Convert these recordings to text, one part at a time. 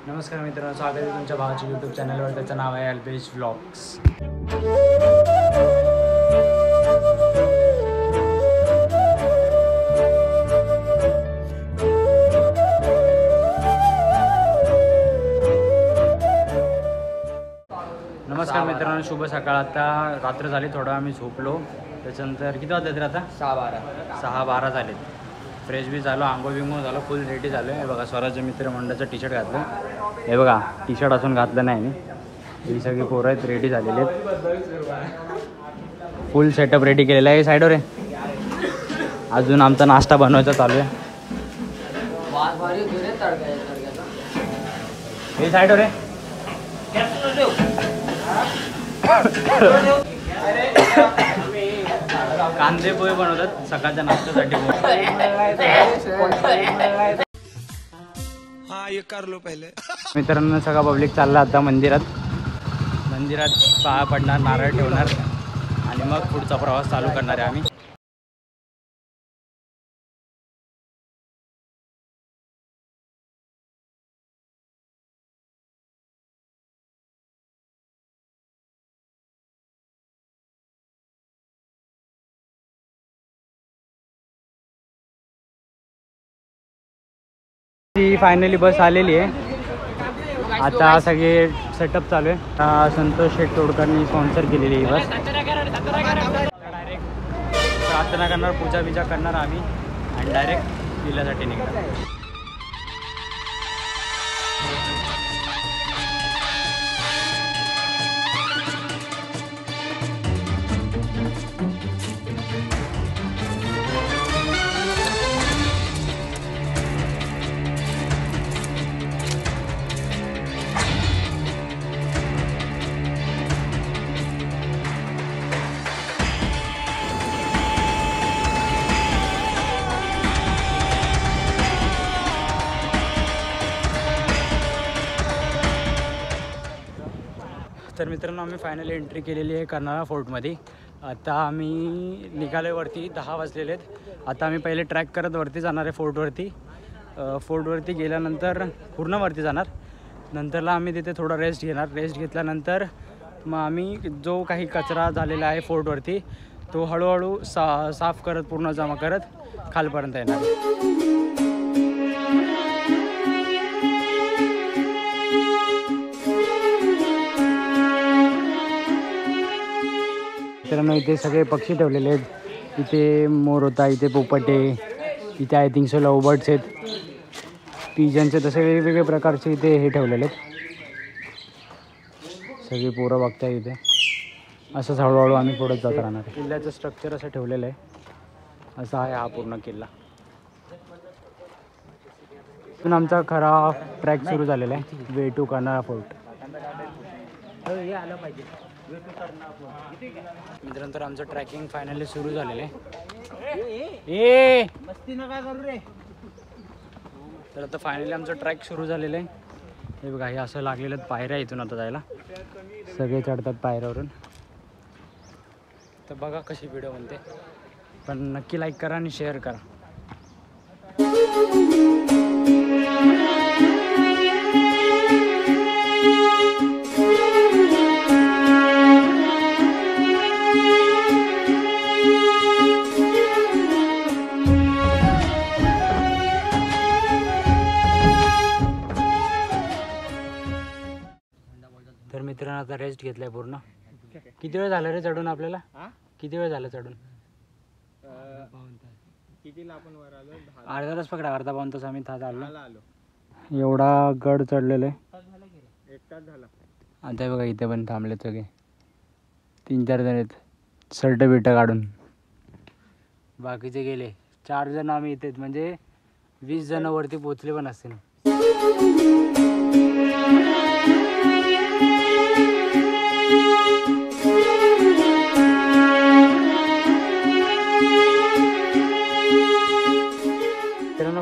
नमस्कार मित्रांनो, स्वागत आहे तुमच्या भावाच्या यूट्यूब चॅनलवर. त्याचं नाव आहे अल्पेश व्लॉग्स. नमस्कार मित्रांनो, शुभ सकाळ. आता रात्र झाली, थोडं आम्ही झोपलो. त्याच्यानंतर किती वाजले तर आता 6:12 झालेत. फ्रेश बी झालो, आंघोळ बिंघोळ झालं, फुल रेडी झालो. हे बघा, स्वराज्य मित्रमंडळाचं टी शर्ट घातलं. हे बघा, टी शर्ट असून घातलं नाही मी. ही सगळी पोरं आहेत, रेडी झालेली आहेत. फुल सेटअप रेडी केलेला आहे. साईडवर आहे. अजून आमचा नाश्ता बनवायचा चालू आहे. हे साईडवर आहे. कांदे पोहे बनवतात सकाळच्या नाश्त्यासाठी. मित्रांनो, सगळा पब्लिक चालला आता मंदिरात पाया पडणार, नारळ ठेवणार आणि मग पुढचा प्रवास चालू करणार आहे आम्ही. ती फायनली बस आलेली आहे. आता सगळे सेटअप चालू आहे. संतोष शेठ तोडकरनी स्पॉन्सर केलेली ही बस. डायरेक्ट प्रार्थना करणार, पूजा बिजा करणार आम्ही आणि डायरेक्ट किल्ल्यासाठी निघणार. तर मित्रांनो, आम्ही फायनली एंट्री केलेली आहे कर्नाळा फोर्टमध्ये. आता आम्ही निघालो आहे वरती. 10 वाजलेले आहेत. आता आम्ही पहिले ट्रॅक करत वरती जाणार आहे फोर्टवरती. फोर्टवरती गेल्यानंतर पूर्ण वरती जाणार. नंतरला आम्ही तिथे थोडा रेस्ट घेणार. रेस्ट घेतल्यानंतर मग आम्ही जो काही कचरा झालेला आहे फोर्टवरती तो हळूहळू साफ करत, पूर्ण जमा करत खालपर्यंत येणार. मित्रांनो, इथे सगळे पक्षी ठेवलेले आहेत. इथे मोर होता, इथे पोपट आहे, इथे I think so love birds आहेत, पिजनचे, तसे वेगवेगळे प्रकारचे इथे हे ठेवलेले आहेत. सगळी पोरं बघताय इथे. असंच हळूहळू आम्ही पुढे जात राहणार आहे. किल्ल्याचं स्ट्रक्चर असं ठेवलेलं आहे. असा आहे हा पूर्ण किल्ला. इथून आमचा खरा ट्रॅक सुरू झालेला आहे, वे टू कर्नाळा फोर्ट. मित्रांनो, आमचं ट्रॅकिंग फायनली सुरू झालेलं आहे. तर आता फायनली आमचं ट्रॅक सुरू झालेलं आहे. हे बघा, हे असं लागलेलं पायऱ्या. इथून आता जायला सगळे चढतात पायऱ्यावरून. तर बघा कशी व्हिडिओ बनते. पण नक्की लाईक करा आणि शेअर करा. तर मित्रांनो, आता रेस्ट घेतलाय पूर्ण. किती वेळ झाला रे चढून आपल्याला? किती वेळ झाला चढून? अर्धा तास पकडा. अर्धा पाऊण तास आम्ही आलो. एवढा गड चढलेला आहे. 1 तास झाला. आता बघा, इथे पण थांबले सगळे. 3-4 जण आहेत शर्ट बिर्ट काढून. बाकीचे गेले. 4 जण आम्ही इथेच, म्हणजे 20 जण वरती पोचले पण असतील.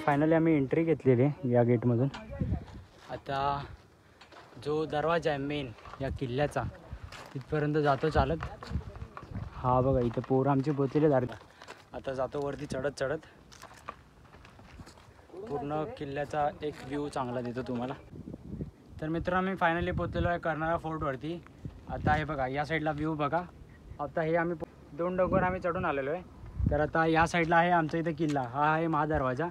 फायनली आम्ही एंट्री घेतलेली आहे या गेटमधून. आता जो दरवाजा आहे मेन या किल्ल्याचा, तिथपर्यंत जातो चालत. हा बघा, इथे पोरं आमची पोचलेली आहेत. आता जातो वरती चढत चढत. पूर्ण किल्ल्याचा एक व्ह्यू चांगला देतो तुम्हाला. तर मित्रांनो मी फायनली पोहोचलेलो आहे कर्नाळा फोर्टवरती. आता हे बघा या साईडला व्ह्यू बघा. आता हे आम्ही 2 डोंगर आम्ही चढून आलेलो आहे. तर आता या साईडला आहे आमच्या इथे किल्ला, हा आहे महादरवाजा.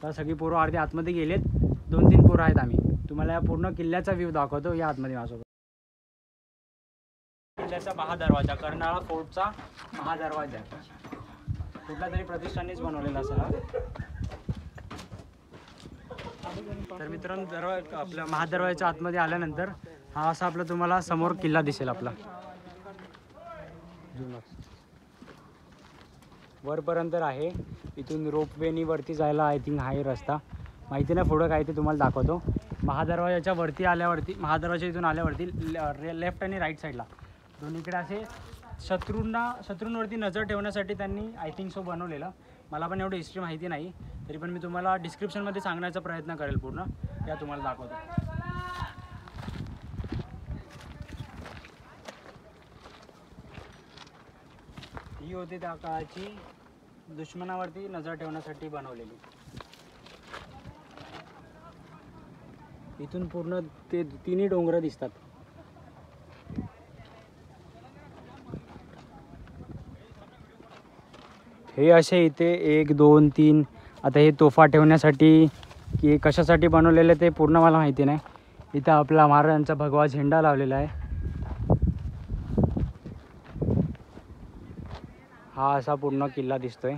तर सगळी पोरं अर्धे आतमध्ये गेलेत, 2-3 पोरं आहेत. आम्ही तुम्हाला या पूर्ण किल्ल्याचा व्ह्यू दाखवतो या आतमध्ये माझ्यासोबत. किल्ल्याचा महादरवाजा, कर्नाळा फोर्टचा महादरवाजा कुठला तरी प्रतिष्ठानीच बनवलेला असा. तर मित्रांनो आपल्या महादरवाजाच्या आतमध्ये आल्यानंतर हा असा आपला तुम्हाला समोर किल्ला दिसेल आपला. वरपर्यंत आहे. इथून रोपवेनी वरती जायला आय थिंक आहे रस्ता, माहिती नाही पुढं काय ते तुम्हाला दाखवतो. महादरवाजाच्या वरती आल्यावरती, महादरवाजा इथून आल्यावरती लेफ्ट आणि राईट साईडला दोन्हीकडे असे शत्रूंवरती नजर ठेवण्यासाठी त्यांनी आय थिंक सो बनवलेलं. मला पण एवढी हिस्ट्री माहिती नाही, तरी पण मी तुम्हाला डिस्क्रिप्शनमध्ये सांगण्याचा प्रयत्न करेल पूर्ण, त्या तुम्हाला दाखवतो. ही होती त्या काळाची दुश्मनावरती नजर ठेवण्यासाठी बनवलेली. इथून पूर्ण ते 3 डोंगर दिसतात. हे असे इथे 1, 2, 3 आता हे तोफा ठेवण्यासाठी की कशासाठी बनवलेलं ते पूर्ण मला माहिती नाही. इथं आपला महाराजांचा भगवा झेंडा लावलेला आहे. हा असा पूर्ण किल्ला दिसतोय.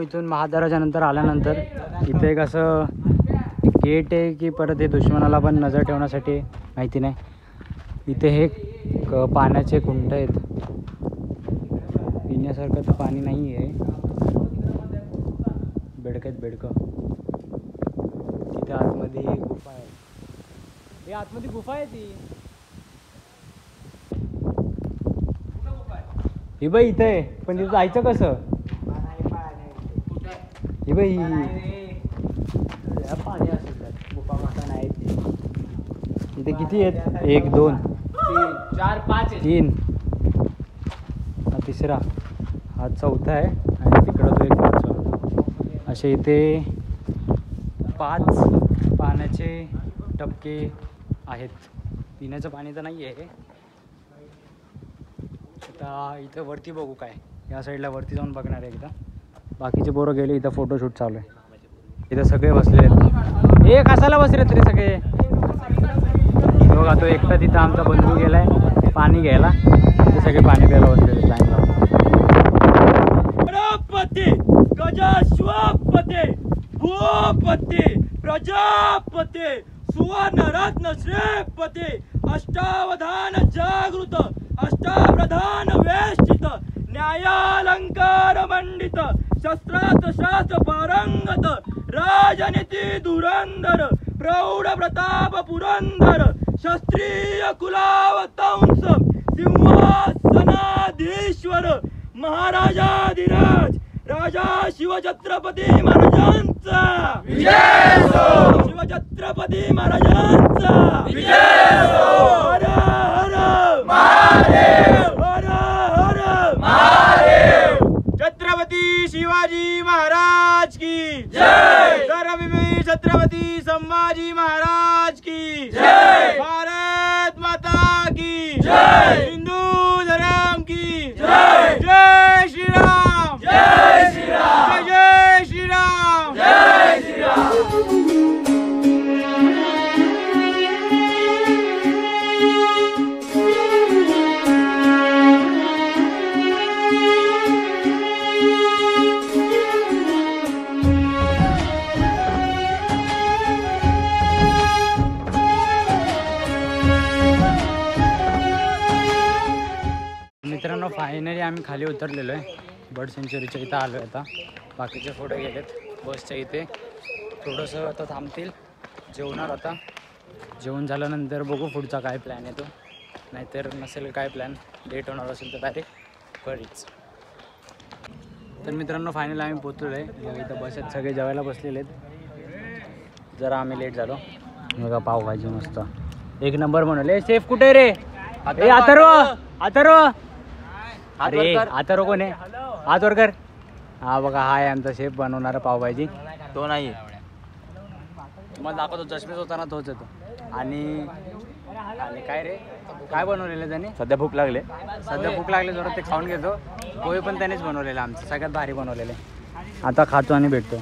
इथून महादरवाजानंतर आल्यानंतर इथे एक असं गेट आहे की परत हे दुश्मनाला पण नजर ठेवण्यासाठी माहिती नाही. इथे हे पाण्याचे कुंड आहेत, पिण्यासारखं तर पाणी नाही आहे, बेडकं आहेत बेडकं. तिथे आतमध्ये गुफा आहे. हे आतमध्ये गुफा आहे ती. ही बाई इथे आहे, पण तिथं जायचं कसं? ही बाई पाणी असेल गुफा माता नाही. इथे किती आहेत? 1, 2, 3, 4, 5 3. हा 3रा, हा 4था आहे आणि तिकडं तो 1 5वा. असे इथे 5 पाण्याचे टपके आहेत. पिण्याचं पाणी तर नाही आहे. आता इथं वरती बघू काय, या साईडला वरती जाऊन बघणार आहे एकदा. बाकीचे पोरं गेले, इथं फोटोशूट चालू आहे. इथं सगळे बसले आहेत. हे कशाला बसले तरी सगळे? बघा तो एकटा तिथं आमचा बंधू गेलाय पाणी घ्यायला. ते सगळे पाणी प्यायला बसलेले लाईन लावून. गजाश्वपते भूपते प्रजापते सुवर्णरत्न श्रेपते अष्टावधान जागृत अष्टाप्रधान वेष्टित न्यायालंकार मंडित शस्त्रात शास्त्र पारंगत राजनीती धुरंधर प्रौढ प्रताप पुरंदर क्षत्रिय कुलावतंस सिंहासनाधीश्वर महाराजाधिराज राजा शिवछत्रपती महाराजांचा विजय हो. शिवछत्रपती महाराजांचा विजय हो. हर हर महादेव. हर हर महादेव. छत्रपती शिवाजी महाराज की जय. धर्मवीर छत्रपती संभाजी महाराज की जय. भारत माता की जय. हिंदू धर्म की जय. जय श्री राम. जय श्री राम. जय श्री राम. जय श्री राम. मित्रांनो फायनली आम्ही खाली उतरलेलो आहे. बर्ड सेंचुरीच्या इथं आलो आहे. आता बाकीचे फोटो गेलेत बसच्या इथे. थोडंसं आता थांबतील, जेवणार आता. जेवण झाल्यानंतर बघू पुढचा काय प्लॅन येतो, नाहीतर नसेल काय प्लॅन, लेट होणार असेल तर डायरेक्ट घरीच. तर मित्रांनो फायनल आम्ही पोचलो आहे. इथं बसत सगळे जेवायला बसलेले आहेत. जरा आम्ही लेट झालो. बघा पावभाजी मस्त एक नंबर बनवले. शेफ कुठे रे? अथर्व अरे अथर्व कोण आहे? हात वर कर. हा बघा हा आहे आमचा शेफ बनवणारा पावभाजी. तो नाही तुम्हाला दाखवतो, चष्मेच होता ना तोच येतो. आणि काय रे काय बनवलेलं त्याने? सध्या भूक लागले जोरात ते खाऊन घेतो. पोहे पण त्यानेच बनवलेलं, आमचं सगळ्यात भारी बनवलेलं आहे. आता खातो आणि भेटतो.